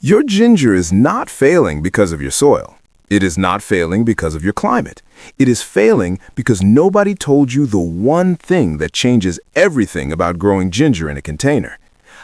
Your ginger is not failing because of your soil. It is not failing because of your climate. It is failing because nobody told you the one thing that changes everything about growing ginger in a container.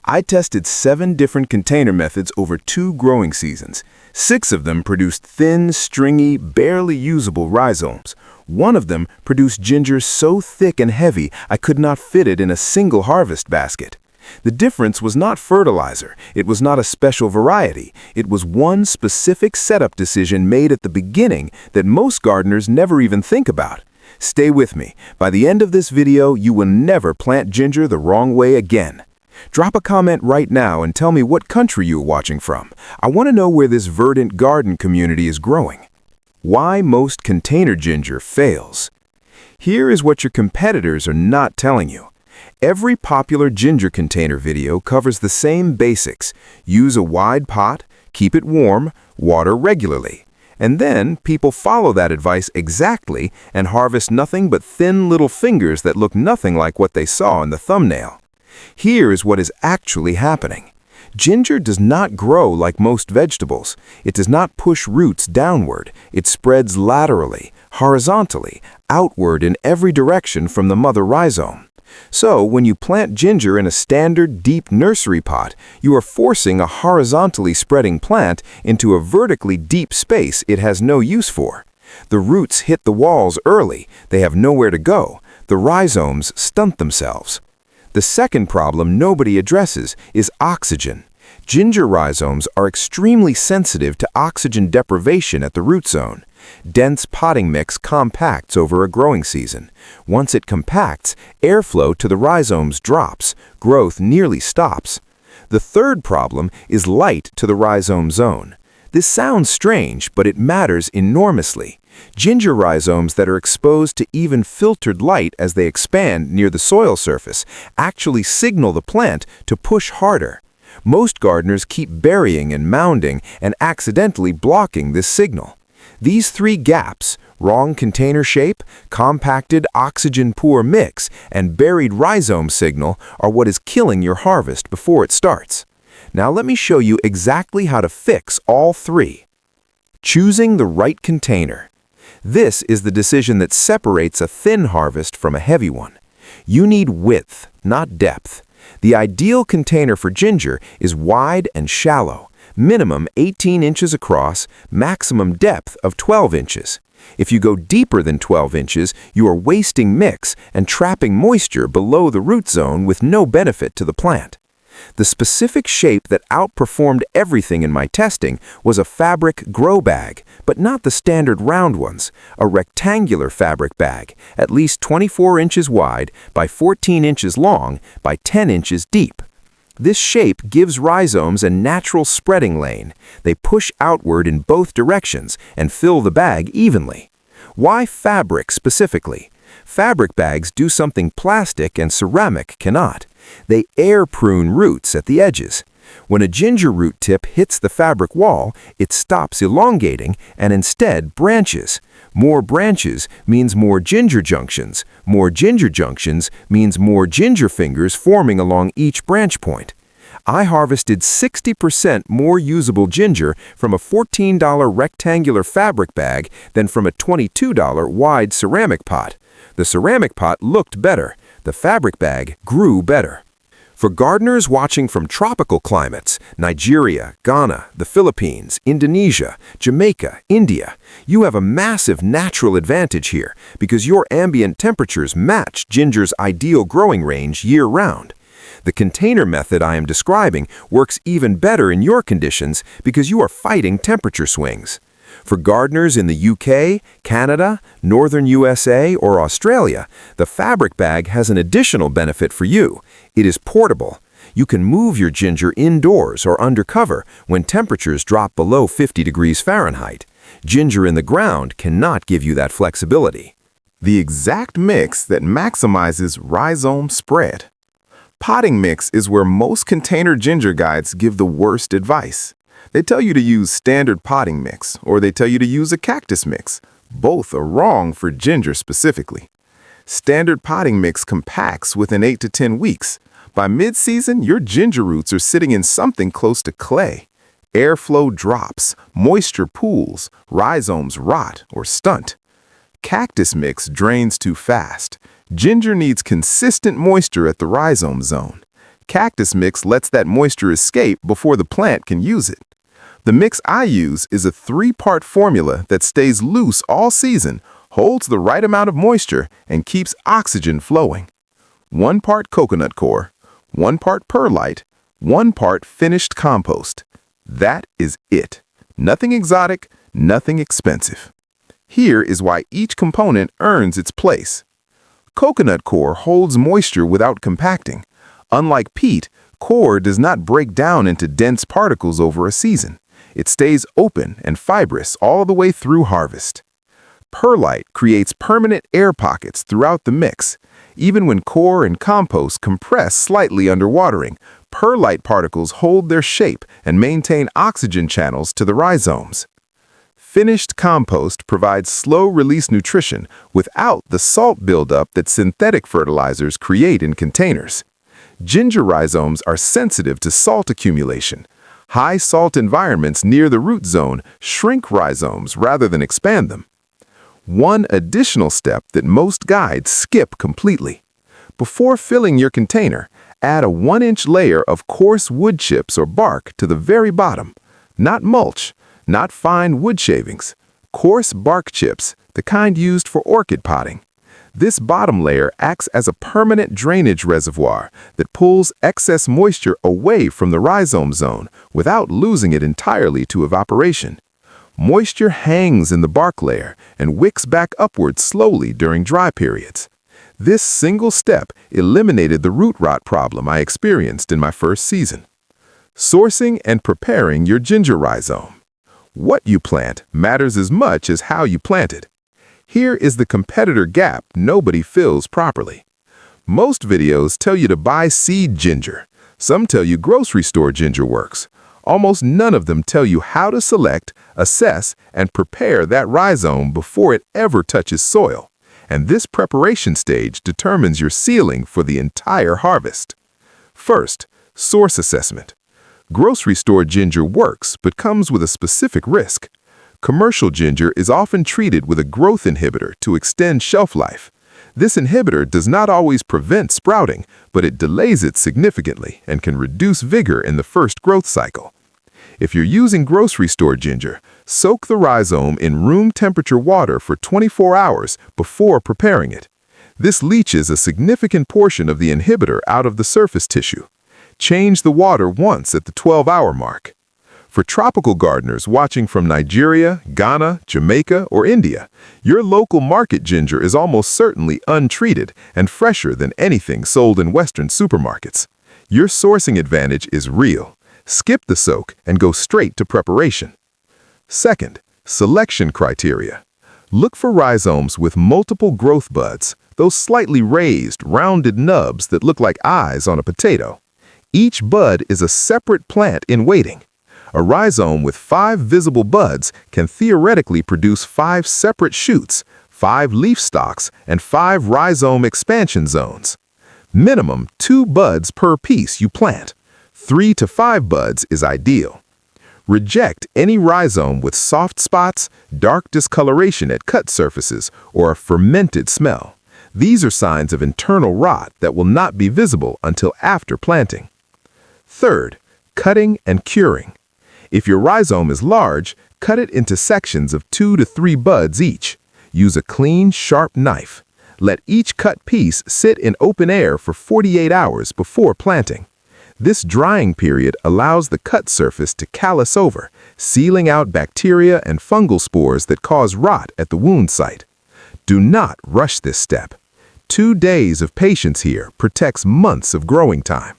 I tested 7 different container methods over 2 growing seasons. 6 of them produced thin, stringy, barely usable rhizomes. 1 of them produced ginger so thick and heavy I could not fit it in a single harvest basket. The difference was not fertilizer, it was not a special variety, it was one specific setup decision made at the beginning that most gardeners never even think about. Stay with me. By the end of this video, you will never plant ginger the wrong way again. Drop a comment right now and tell me what country you're watching from. I want to know where this Verdant garden community is growing. Why most container ginger fails. Here is what your competitors are not telling you. Every popular ginger container video covers the same basics. Use a wide pot, keep it warm, water regularly. And then people follow that advice exactly and harvest nothing but thin little fingers that look nothing like what they saw in the thumbnail. Here is what is actually happening. Ginger does not grow like most vegetables. It does not push roots downward. It spreads laterally, horizontally, outward in every direction from the mother rhizome. So, when you plant ginger in a standard deep nursery pot, you are forcing a horizontally spreading plant into a vertically deep space it has no use for. The roots hit the walls early. They have nowhere to go. The rhizomes stunt themselves. The second problem nobody addresses is oxygen. Ginger rhizomes are extremely sensitive to oxygen deprivation at the root zone. Dense potting mix compacts over a growing season. Once it compacts, airflow to the rhizomes drops. Growth nearly stops. The third problem is light to the rhizome zone. This sounds strange, but it matters enormously. Ginger rhizomes that are exposed to even filtered light as they expand near the soil surface actually signal the plant to push harder. Most gardeners keep burying and mounding and accidentally blocking this signal. These 3 gaps, wrong container shape, compacted oxygen-poor mix, and buried rhizome signal are what is killing your harvest before it starts. Now let me show you exactly how to fix all 3. Choosing the right container. This is the decision that separates a thin harvest from a heavy one. You need width, not depth. The ideal container for ginger is wide and shallow, minimum 18 inches across, maximum depth of 12 inches. If you go deeper than 12 inches, you are wasting mix and trapping moisture below the root zone with no benefit to the plant. The specific shape that outperformed everything in my testing was a fabric grow bag, but not the standard round ones, a rectangular fabric bag, at least 24 inches wide by 14 inches long by 10 inches deep. This shape gives rhizomes a natural spreading lane. They push outward in both directions and fill the bag evenly. Why fabric specifically? Fabric bags do something plastic and ceramic cannot. They air prune roots at the edges. When a ginger root tip hits the fabric wall, it stops elongating and instead branches. More branches means more ginger junctions. More ginger junctions means more ginger fingers forming along each branch point. I harvested 60% more usable ginger from a $14 rectangular fabric bag than from a $22 wide ceramic pot. The ceramic pot looked better. The fabric bag grew better. For gardeners watching from tropical climates, Nigeria, Ghana, the Philippines, Indonesia, Jamaica, India, you have a massive natural advantage here because your ambient temperatures match ginger's ideal growing range year-round. The container method I am describing works even better in your conditions because you are fighting temperature swings. For gardeners in the UK, Canada, Northern USA, or Australia, the fabric bag has an additional benefit for you. It is portable. You can move your ginger indoors or undercover when temperatures drop below 50 degrees Fahrenheit. Ginger in the ground cannot give you that flexibility. The exact mix that maximizes rhizome spread. Potting mix is where most container ginger guides give the worst advice. They tell you to use standard potting mix, or they tell you to use a cactus mix. Both are wrong for ginger specifically. Standard potting mix compacts within 8 to 10 weeks. By mid-season, your ginger roots are sitting in something close to clay. Airflow drops, moisture pools, rhizomes rot or stunt. Cactus mix drains too fast. Ginger needs consistent moisture at the rhizome zone. Cactus mix lets that moisture escape before the plant can use it. The mix I use is a 3-part formula that stays loose all season, holds the right amount of moisture, and keeps oxygen flowing. 1 part coconut coir, 1 part perlite, 1 part finished compost. That is it. Nothing exotic, nothing expensive. Here is why each component earns its place. Coconut coir holds moisture without compacting. Unlike peat, coir does not break down into dense particles over a season. It stays open and fibrous all the way through harvest. Perlite creates permanent air pockets throughout the mix. Even when coir and compost compress slightly under watering, perlite particles hold their shape and maintain oxygen channels to the rhizomes. Finished compost provides slow-release nutrition without the salt buildup that synthetic fertilizers create in containers. Ginger rhizomes are sensitive to salt accumulation. High salt environments near the root zone shrink rhizomes rather than expand them. One additional step that most guides skip completely. Before filling your container, add a 1-inch layer of coarse wood chips or bark to the very bottom. Not mulch, not fine wood shavings. Coarse bark chips, the kind used for orchid potting. This bottom layer acts as a permanent drainage reservoir that pulls excess moisture away from the rhizome zone without losing it entirely to evaporation. Moisture hangs in the bark layer and wicks back upward slowly during dry periods. This single step eliminated the root rot problem I experienced in my first season. Sourcing and preparing your ginger rhizome. What you plant matters as much as how you plant it. Here is the competitor gap nobody fills properly. Most videos tell you to buy seed ginger. Some tell you grocery store ginger works. Almost none of them tell you how to select, assess, and prepare that rhizome before it ever touches soil. And this preparation stage determines your ceiling for the entire harvest. First, source assessment. Grocery store ginger works but comes with a specific risk. Commercial ginger is often treated with a growth inhibitor to extend shelf life. This inhibitor does not always prevent sprouting, but it delays it significantly and can reduce vigor in the first growth cycle. If you're using grocery store ginger, soak the rhizome in room temperature water for 24 hours before preparing it. This leaches a significant portion of the inhibitor out of the surface tissue. Change the water once at the 12-hour mark. For tropical gardeners watching from Nigeria, Ghana, Jamaica, or India, your local market ginger is almost certainly untreated and fresher than anything sold in Western supermarkets. Your sourcing advantage is real. Skip the soak and go straight to preparation. Second, selection criteria. Look for rhizomes with multiple growth buds, those slightly raised, rounded nubs that look like eyes on a potato. Each bud is a separate plant in waiting. A rhizome with 5 visible buds can theoretically produce 5 separate shoots, 5 leaf stalks, and 5 rhizome expansion zones. Minimum 2 buds per piece you plant. 3 to 5 buds is ideal. Reject any rhizome with soft spots, dark discoloration at cut surfaces, or a fermented smell. These are signs of internal rot that will not be visible until after planting. Third, cutting and curing. If your rhizome is large, cut it into sections of 2 to 3 buds each. Use a clean, sharp knife. Let each cut piece sit in open air for 48 hours before planting. This drying period allows the cut surface to callus over, sealing out bacteria and fungal spores that cause rot at the wound site. Do not rush this step. 2 days of patience here protects months of growing time.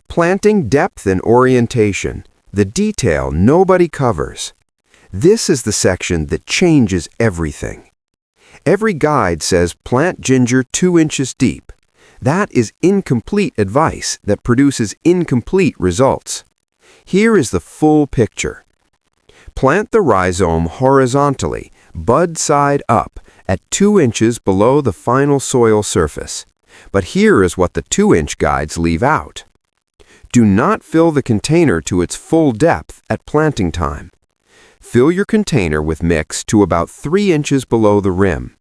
Planting depth and orientation, the detail nobody covers. This is the section that changes everything. Every guide says plant ginger 2 inches deep. That is incomplete advice that produces incomplete results. Here is the full picture. Plant the rhizome horizontally, bud side up, at 2 inches below the final soil surface. But here is what the 2-inch guides leave out. Do not fill the container to its full depth at planting time. Fill your container with mix to about 3 inches below the rim.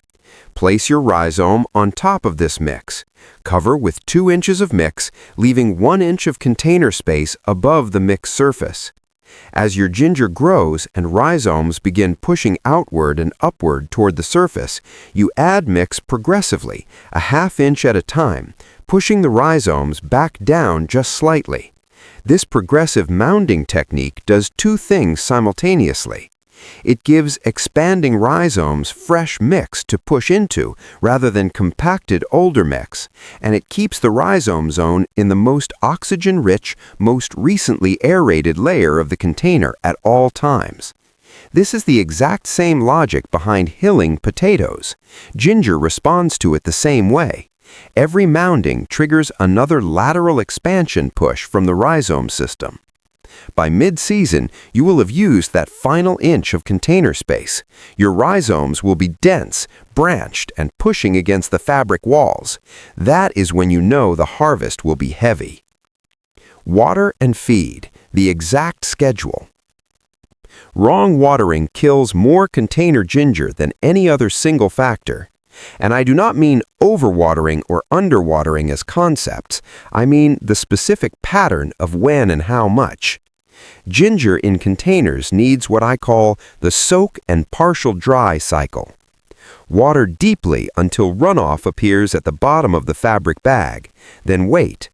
Place your rhizome on top of this mix. Cover with 2 inches of mix, leaving 1 inch of container space above the mix surface. As your ginger grows and rhizomes begin pushing outward and upward toward the surface, you add mix progressively, a ½ inch at a time, pushing the rhizomes back down just slightly. This progressive mounding technique does 2 things simultaneously. It gives expanding rhizomes fresh mix to push into rather than compacted older mix, and it keeps the rhizome zone in the most oxygen-rich, most recently aerated layer of the container at all times. This is the exact same logic behind hilling potatoes. Ginger responds to it the same way. Every mounding triggers another lateral expansion push from the rhizome system. By mid-season, you will have used that final inch of container space. Your rhizomes will be dense, branched, and pushing against the fabric walls. That is when you know the harvest will be heavy. Water and feed, the exact schedule. Wrong watering kills more container ginger than any other single factor. And I do not mean overwatering or underwatering as concepts. I mean the specific pattern of when and how much. Ginger in containers needs what I call the soak and partial dry cycle. Water deeply until runoff appears at the bottom of the fabric bag, then wait.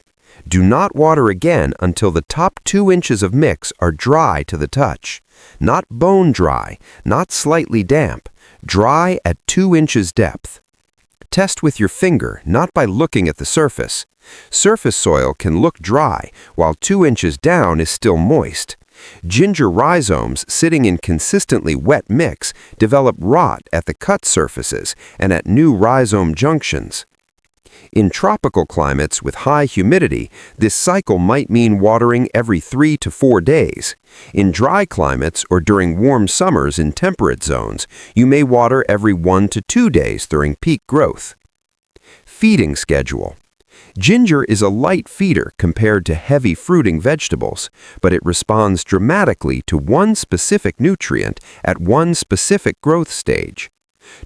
Do not water again until the top 2 inches of mix are dry to the touch. Not bone dry, not slightly damp, dry at 2 inches depth. Test with your finger, not by looking at the surface. Surface soil can look dry, while 2 inches down is still moist. Ginger rhizomes sitting in consistently wet mix develop rot at the cut surfaces and at new rhizome junctions. In tropical climates with high humidity, this cycle might mean watering every 3 to 4 days. In dry climates or during warm summers in temperate zones, you may water every 1 to 2 days during peak growth. Feeding schedule. Ginger is a light feeder compared to heavy fruiting vegetables, but it responds dramatically to one specific nutrient at one specific growth stage.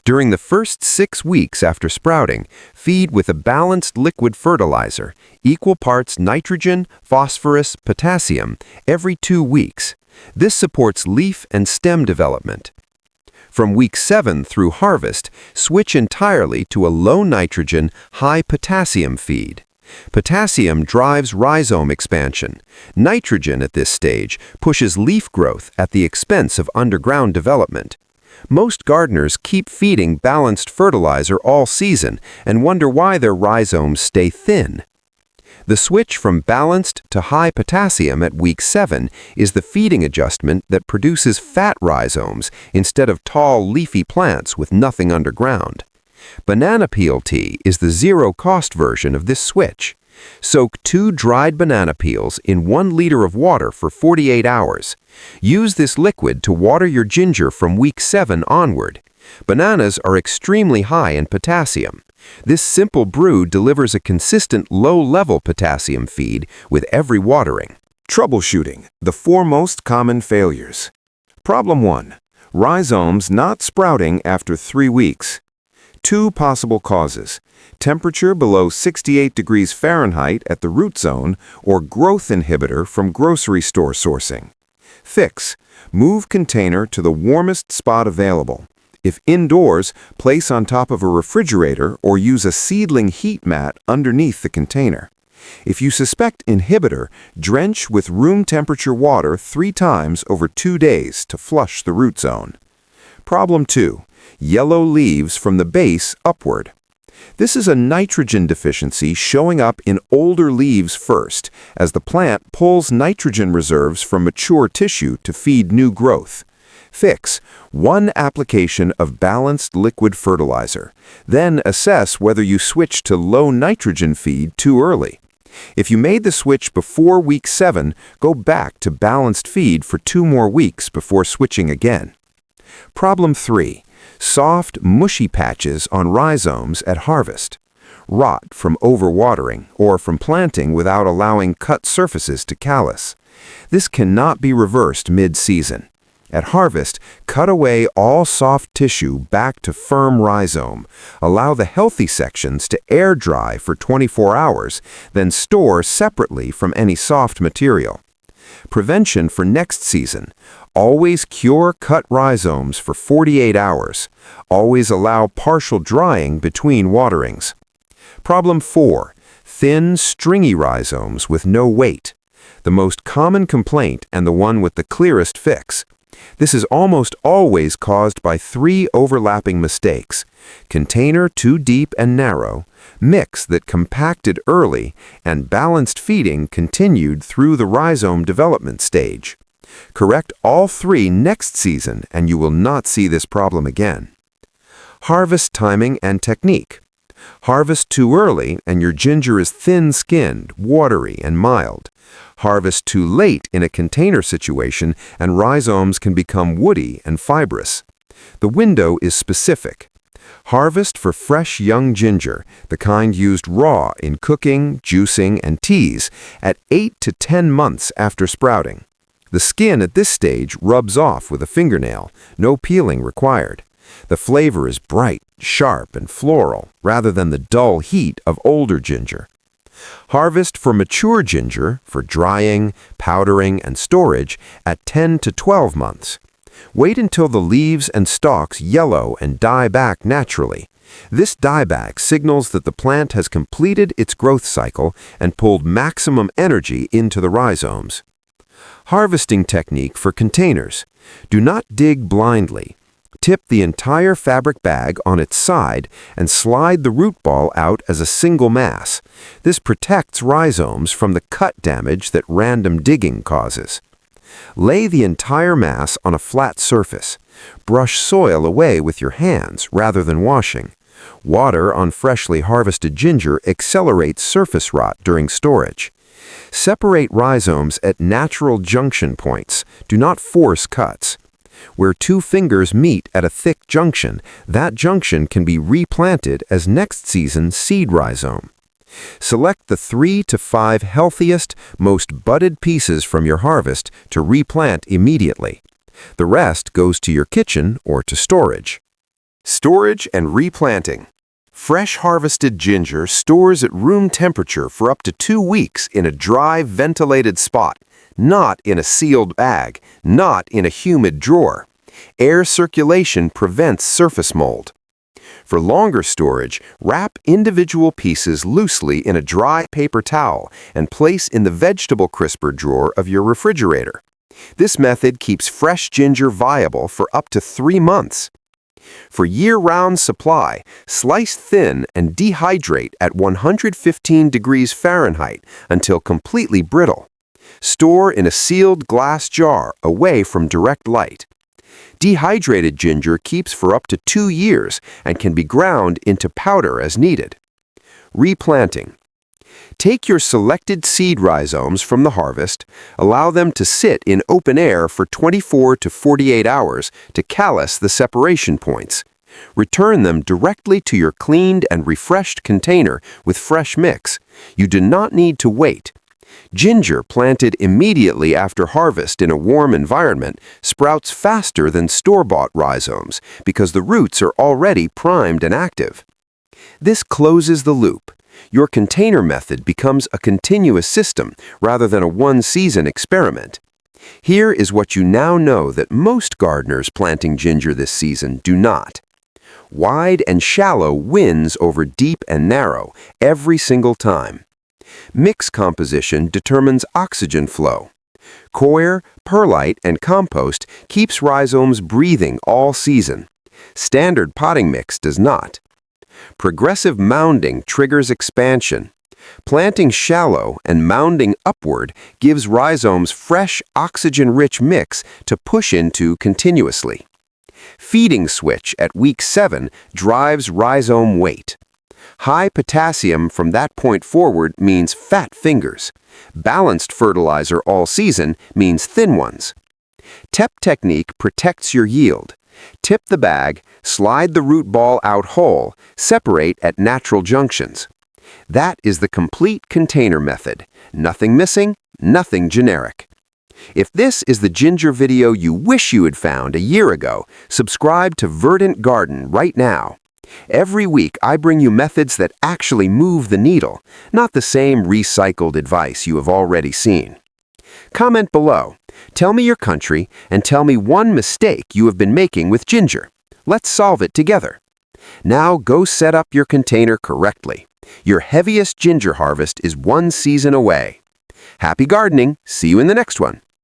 During the first 6 weeks after sprouting, feed with a balanced liquid fertilizer, equal parts nitrogen, phosphorus, potassium, every 2 weeks. This supports leaf and stem development. From week 7 through harvest, switch entirely to a low nitrogen, high potassium feed. Potassium drives rhizome expansion. Nitrogen at this stage pushes leaf growth at the expense of underground development. Most gardeners keep feeding balanced fertilizer all season and wonder why their rhizomes stay thin. The switch from balanced to high potassium at week 7 is the feeding adjustment that produces fat rhizomes instead of tall, leafy plants with nothing underground. Banana peel tea is the zero-cost version of this switch. Soak 2 dried banana peels in 1 liter of water for 48 hours. Use this liquid to water your ginger from week 7 onward. Bananas are extremely high in potassium. This simple brew delivers a consistent low-level potassium feed with every watering. Troubleshooting, the 4 most common failures. Problem 1. Rhizomes not sprouting after 3 weeks. 2 possible causes: temperature below 68 degrees Fahrenheit at the root zone or growth inhibitor from grocery store sourcing. Fix: move container to the warmest spot available. If indoors, place on top of a refrigerator or use a seedling heat mat underneath the container. If you suspect inhibitor, drench with room temperature water 3 times over 2 days to flush the root zone. Problem 2. Yellow leaves from the base upward. This is a nitrogen deficiency showing up in older leaves first, as the plant pulls nitrogen reserves from mature tissue to feed new growth. Fix: 1 application of balanced liquid fertilizer. Then assess whether you switch to low nitrogen feed too early. If you made the switch before week 7, go back to balanced feed for 2 more weeks before switching again. Problem 3. Soft, mushy patches on rhizomes at harvest. rot from overwatering, or from planting without allowing cut surfaces to callus. This cannot be reversed mid-season. At harvest, cut away all soft tissue back to firm rhizome. Allow the healthy sections to air dry for 24 hours, then store separately from any soft material. Prevention for next season. Always cure cut rhizomes for 48 hours. Always allow partial drying between waterings. Problem 4. Thin, stringy rhizomes with no weight. The most common complaint and the one with the clearest fix. This is almost always caused by 3 overlapping mistakes: container too deep and narrow, mix that compacted early, and balanced feeding continued through the rhizome development stage. Correct all 3 next season and you will not see this problem again. Harvest timing and technique. Harvest too early and your ginger is thin-skinned, watery, and mild. Harvest too late in a container situation and rhizomes can become woody and fibrous. The window is specific. Harvest for fresh young ginger, the kind used raw in cooking, juicing, and teas, at 8 to 10 months after sprouting. The skin at this stage rubs off with a fingernail, no peeling required. The flavor is bright, sharp, and floral, rather than the dull heat of older ginger. Harvest for mature ginger, for drying, powdering, and storage, at 10 to 12 months. Wait until the leaves and stalks yellow and die back naturally. This dieback signals that the plant has completed its growth cycle and pulled maximum energy into the rhizomes. Harvesting technique for containers. Do not dig blindly. Tip the entire fabric bag on its side and slide the root ball out as a single mass. This protects rhizomes from the cut damage that random digging causes. Lay the entire mass on a flat surface. Brush soil away with your hands rather than washing. Water on freshly harvested ginger accelerates surface rot during storage. Separate rhizomes at natural junction points. Do not force cuts. Where 2 fingers meet at a thick junction, that junction can be replanted as next season's seed rhizome. Select the 3 to 5 healthiest, most budded pieces from your harvest to replant immediately. The rest goes to your kitchen or to storage. Storage and replanting. Fresh harvested ginger stores at room temperature for up to 2 weeks in a dry, ventilated spot, not in a sealed bag, not in a humid drawer. Air circulation prevents surface mold. For longer storage, wrap individual pieces loosely in a dry paper towel and place in the vegetable crisper drawer of your refrigerator. This method keeps fresh ginger viable for up to 3 months. For year-round supply, slice thin and dehydrate at 115 degrees Fahrenheit until completely brittle. Store in a sealed glass jar away from direct light. Dehydrated ginger keeps for up to 2 years and can be ground into powder as needed. Replanting. Take your selected seed rhizomes from the harvest, allow them to sit in open air for 24 to 48 hours to callus the separation points. Return them directly to your cleaned and refreshed container with fresh mix. You do not need to wait. Ginger planted immediately after harvest in a warm environment sprouts faster than store-bought rhizomes because the roots are already primed and active. This closes the loop. Your container method becomes a continuous system rather than a one-season experiment. Here is what you now know that most gardeners planting ginger this season do not. Wide and shallow wins over deep and narrow every single time. Mix composition determines oxygen flow. Coir, perlite, and compost keeps rhizomes breathing all season. Standard potting mix does not. Progressive mounding triggers expansion. Planting shallow and mounding upward gives rhizomes fresh, oxygen-rich mix to push into continuously. Feeding switch at week 7 drives rhizome weight. High potassium from that point forward means fat fingers. Balanced fertilizer all season means thin ones. TEP technique protects your yield. Tip the bag, slide the root ball out whole, separate at natural junctions. That is the complete container method. Nothing missing, nothing generic. If this is the ginger video you wish you had found a year ago, subscribe to Verdant Garden right now. Every week I bring you methods that actually move the needle, not the same recycled advice you have already seen. Comment below. Tell me your country and tell me one mistake you have been making with ginger. Let's solve it together. Now go set up your container correctly. Your heaviest ginger harvest is one season away. Happy gardening. See you in the next one.